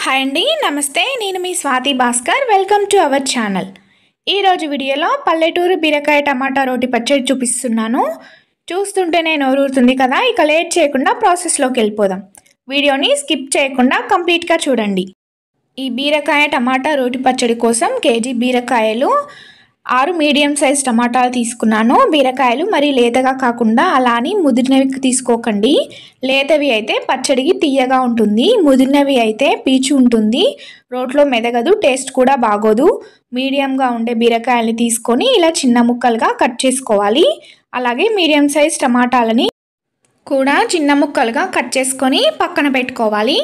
Hi అండి, నమస్తే. నేను మీ Swathi Bhaskar. Welcome to our channel. ఈరోజు వీడియోలో పల్లెటూరు బీరకాయ టమాటా రోటి పచ్చడి చూపిస్తున్నాను. చూస్తుంటేనే నోరూరుతుంది కదా. ఇక లేట్ చేయకుండా ప్రాసెస్లోకి వెళ్ళిపోదాం. వీడియోని స్కిప్ చేయకుండా కంప్లీట్గా చూడండి. ఈ బీరకాయ టమాటా రోటి పచ్చడి కోసం కేజీ బీరకాయలు, 6 మీడియం సైజ్ టమాటాలు తీసుకున్నాను. బీరకాయలు మరీ లేతగా కాకుండా అలా అని ముదిరినవి తీసుకోకండి. లేతవి అయితే పచ్చడికి తీయగా ఉంటుంది, ముదిరినవి అయితే పీచు ఉంటుంది, రోట్లో మెదగదు, టేస్ట్ కూడా బాగోదు. మీడియంగా ఉండే బీరకాయలని తీసుకొని ఇలా చిన్న ముక్కలుగా కట్ చేసుకోవాలి. అలాగే మీడియం సైజ్ టమాటాలని కూడా చిన్న ముక్కలుగా కట్ చేసుకొని పక్కన పెట్టుకోవాలి.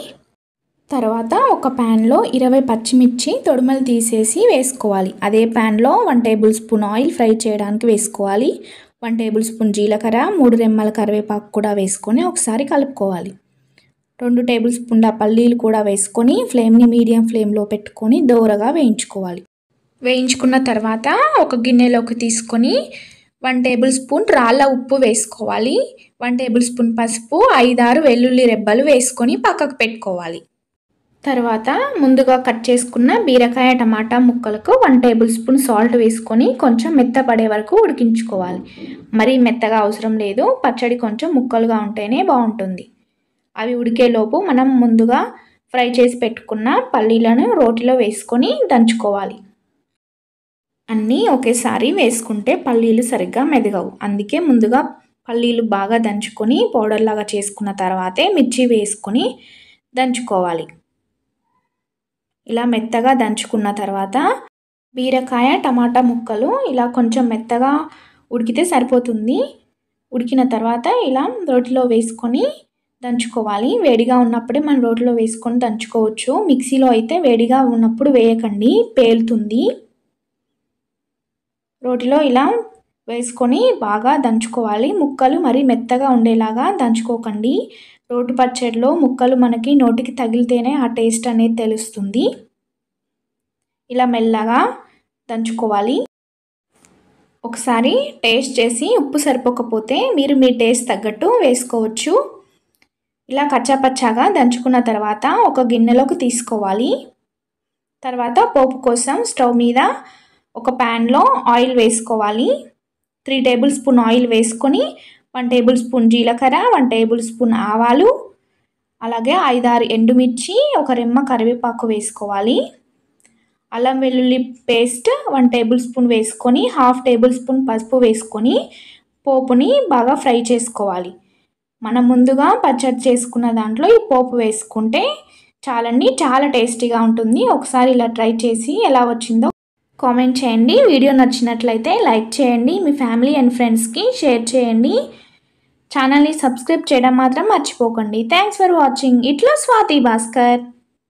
తర్వాత ఒక ప్యాన్లో 20 పచ్చిమిర్చి తొడుమలు తీసేసి వేసుకోవాలి. అదే ప్యాన్లో 1 టేబుల్ స్పూన్ ఆయిల్ ఫ్రై చేయడానికి వేసుకోవాలి. 1 టేబుల్ స్పూన్ జీలకర్ర, 3 రెమ్మల కరివేపాకు కూడా వేసుకొని ఒకసారి కలుపుకోవాలి. 2 టేబుల్ స్పూన్ల పల్లీలు కూడా వేసుకొని ఫ్లేమ్ని మీడియం ఫ్లేమ్లో పెట్టుకొని దోరగా వేయించుకోవాలి. వేయించుకున్న తర్వాత ఒక గిన్నెలోకి తీసుకొని 1 టేబుల్ స్పూన్ రాళ్ళ ఉప్పు వేసుకోవాలి. 1 టేబుల్ స్పూన్ పసుపు, 5-6 వెల్లుల్లి రెబ్బలు వేసుకొని పక్కకు పెట్టుకోవాలి. తర్వాత ముందుగా కట్ చేసుకున్న బీరకాయ టమాటా ముక్కలకు 1 టేబుల్ స్పూన్ సాల్ట్ వేసుకొని కొంచెం మెత్తపడే వరకు ఉడికించుకోవాలి. మరీ మెత్తగా అవసరం లేదు, పచ్చడి కొంచెం ముక్కలుగా ఉంటేనే బాగుంటుంది. అవి ఉడికేలోపు మనం ముందుగా ఫ్రై చేసి పెట్టుకున్న పల్లీలను రోటిలో వేసుకొని దంచుకోవాలి. అన్నీ ఒకేసారి వేసుకుంటే పల్లీలు సరిగ్గా మెదగవు. అందుకే ముందుగా పల్లీలు బాగా దంచుకొని పౌడర్ లాగా చేసుకున్న తర్వాతే మిర్చి వేసుకొని దంచుకోవాలి. ఇలా మెత్తగా దంచుకున్న తర్వాత బీరకాయ టమాటా ముక్కలు ఇలా కొంచెం మెత్తగా ఉడికితే సరిపోతుంది. ఉడికిన తర్వాత ఇలా రోటిలో వేసుకొని దంచుకోవాలి. వేడిగా ఉన్నప్పుడే మనం రోటిలో వేసుకొని దంచుకోవచ్చు. మిక్సీలో అయితే వేడిగా ఉన్నప్పుడు వేయకండి, పేలుతుంది. రోటిలో ఇలా వేసుకొని బాగా దంచుకోవాలి. ముక్కలు మరీ మెత్తగా ఉండేలాగా దంచుకోకండి. రోటి పచ్చడిలో ముక్కలు మనకి నోటికి తగిలితేనే ఆ టేస్ట్ అనేది తెలుస్తుంది. ఇలా మెల్లగా దంచుకోవాలి. ఒకసారి టేస్ట్ చేసి ఉప్పు సరిపోకపోతే మీరు మీ టేస్ట్ తగ్గట్టు వేసుకోవచ్చు. ఇలా కచ్చాపచ్చాగా దంచుకున్న తర్వాత ఒక గిన్నెలోకి తీసుకోవాలి. తర్వాత పోపు కోసం స్టవ్ మీద ఒక ప్యాన్లో ఆయిల్ వేసుకోవాలి. 3 టేబుల్ స్పూన్ ఆయిల్ వేసుకొని 1 టేబుల్ స్పూన్ జీలకర్ర, 1 టేబుల్ స్పూన్ ఆవాలు, అలాగే 5-6 ఎండుమిర్చి, ఒక రెమ్మ కరివేపాకు వేసుకోవాలి. అల్లం వెల్లుల్లి పేస్ట్ 1 టేబుల్ స్పూన్ వేసుకొని 1/2 టేబుల్ స్పూన్ పసుపు వేసుకొని పోపుని బాగా ఫ్రై చేసుకోవాలి. మనం ముందుగా పచ్చడి చేసుకున్న దాంట్లో ఈ పోపు వేసుకుంటే చాలండి, చాలా టేస్టీగా ఉంటుంది. ఒకసారి ఇలా ట్రై చేసి ఎలా వచ్చిందో కామెంట్ చేయండి. వీడియో నచ్చినట్లయితే లైక్ చేయండి, మీ ఫ్యామిలీ అండ్ ఫ్రెండ్స్కి షేర్ చేయండి. ఛానల్ని సబ్స్క్రైబ్ చేయడం మాత్రం మర్చిపోకండి. Thanks for watching. ఇట్లా స్వాతి భాస్కర్.